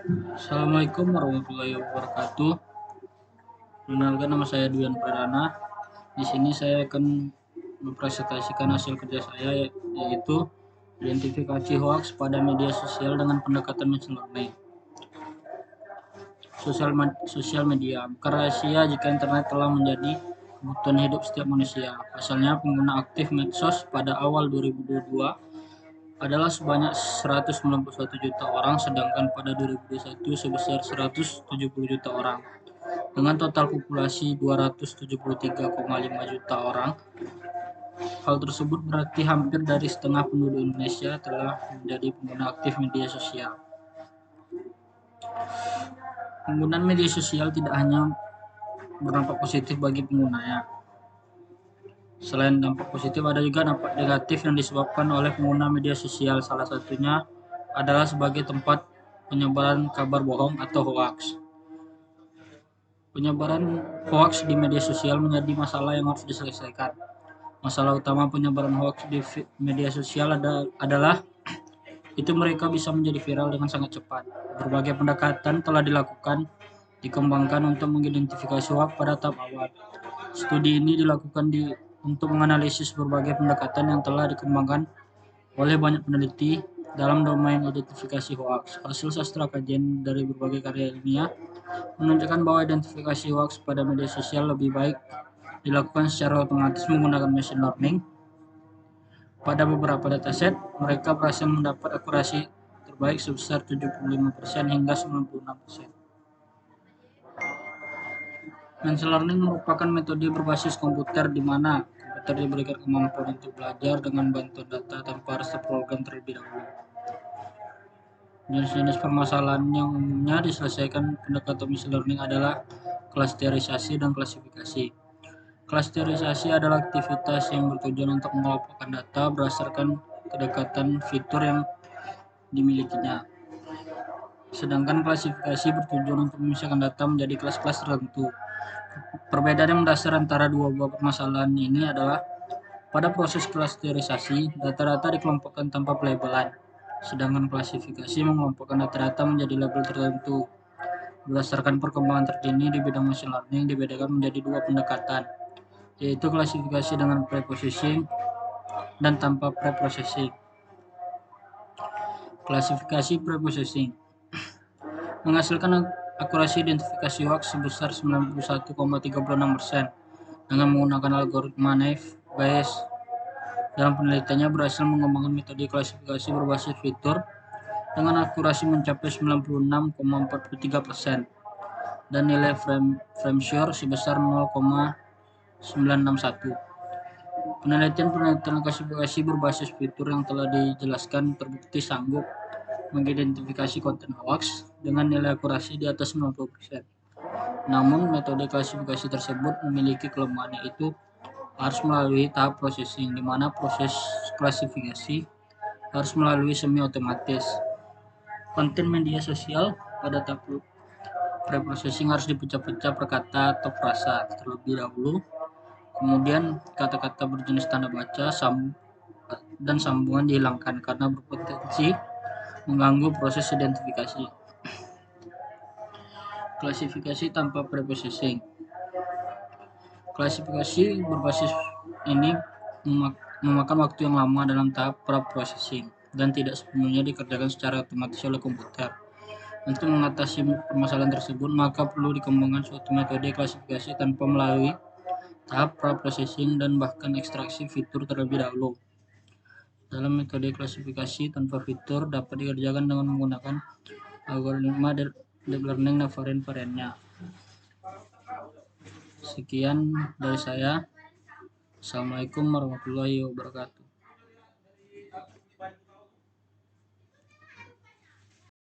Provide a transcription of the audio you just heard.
Assalamualaikum warahmatullahi wabarakatuh. Perkenalkan, nama saya Duyan Pradana. Di sini saya akan mempresentasikan hasil kerja saya, yaitu identifikasi hoax pada media sosial dengan pendekatan machine learning. Sosial media bukan rahasia jika internet telah menjadi kebutuhan hidup setiap manusia. Pasalnya, pengguna aktif medsos pada awal 2022 adalah sebanyak 191 juta orang, sedangkan pada 2021 sebesar 170 juta orang. Dengan total populasi 273,5 juta orang, hal tersebut berarti hampir dari setengah penduduk Indonesia telah menjadi pengguna aktif media sosial. Penggunaan media sosial tidak hanya berdampak positif bagi penggunanya. Selain dampak positif, ada juga dampak negatif yang disebabkan oleh pengguna media sosial. Salah satunya adalah sebagai tempat penyebaran kabar bohong atau hoax. Penyebaran hoax di media sosial menjadi masalah yang harus diselesaikan. Masalah utama penyebaran hoax di media sosial adalah itu mereka bisa menjadi viral dengan sangat cepat. Berbagai pendekatan telah dikembangkan untuk mengidentifikasi hoax pada tahap awal. Studi ini dilakukan untuk menganalisis berbagai pendekatan yang telah dikembangkan oleh banyak peneliti dalam domain identifikasi hoax. Hasil sastra kajian dari berbagai karya ilmiah menunjukkan bahwa identifikasi hoax pada media sosial lebih baik dilakukan secara otomatis menggunakan machine learning. Pada beberapa dataset, mereka berhasil mendapat akurasi terbaik sebesar 75% hingga 96%. Machine learning merupakan metode berbasis komputer di mana komputer diberikan kemampuan untuk belajar dengan bantuan data tanpa harus terprogram terlebih dahulu. Jenis-jenis permasalahan yang umumnya diselesaikan pendekatan machine learning adalah klasterisasi dan klasifikasi. Klasterisasi adalah aktivitas yang bertujuan untuk mengelompokkan data berdasarkan kedekatan fitur yang dimilikinya. Sedangkan klasifikasi bertujuan untuk memisahkan data menjadi kelas-kelas tertentu. Perbedaan yang mendasar antara dua buah permasalahan ini adalah pada proses klasterisasi, data-data dikelompokkan tanpa pelabelan, sedangkan klasifikasi mengelompokkan data-data menjadi label tertentu. Berdasarkan perkembangan terkini di bidang machine learning dibedakan menjadi dua pendekatan, yaitu klasifikasi dengan preprocessing dan tanpa preprocessing. Klasifikasi preprocessing menghasilkan akurasi identifikasi hoax sebesar 91,36% dengan menggunakan algoritma Naive Bayes. Dalam penelitiannya berhasil mengembangkan metode klasifikasi berbasis fitur dengan akurasi mencapai 96,43% dan nilai frame sure sebesar 0,961. Penelitian klasifikasi berbasis fitur yang telah dijelaskan terbukti sanggup mengidentifikasi konten hoax dengan nilai akurasi di atas 90%. Namun, metode klasifikasi tersebut memiliki kelemahan, yaitu harus melalui tahap processing, di mana proses klasifikasi harus melalui semi otomatis. Konten media sosial pada tahap preprocessing harus dipecah-pecah per kata atau frasa terlebih dahulu. Kemudian kata-kata berjenis tanda baca dan sambungan dihilangkan karena berpotensi mengganggu proses identifikasi. Klasifikasi tanpa preprocessing. Klasifikasi berbasis ini memakan waktu yang lama dalam tahap preprocessing dan tidak sepenuhnya dikerjakan secara otomatis oleh komputer. Untuk mengatasi permasalahan tersebut, maka perlu dikembangkan suatu metode klasifikasi tanpa melalui tahap preprocessing dan bahkan ekstraksi fitur terlebih dahulu. Dalam metode klasifikasi tanpa fitur dapat dikerjakan dengan menggunakan algoritma deep learning dan varian-variannya. Sekian dari saya. Assalamualaikum warahmatullahi wabarakatuh.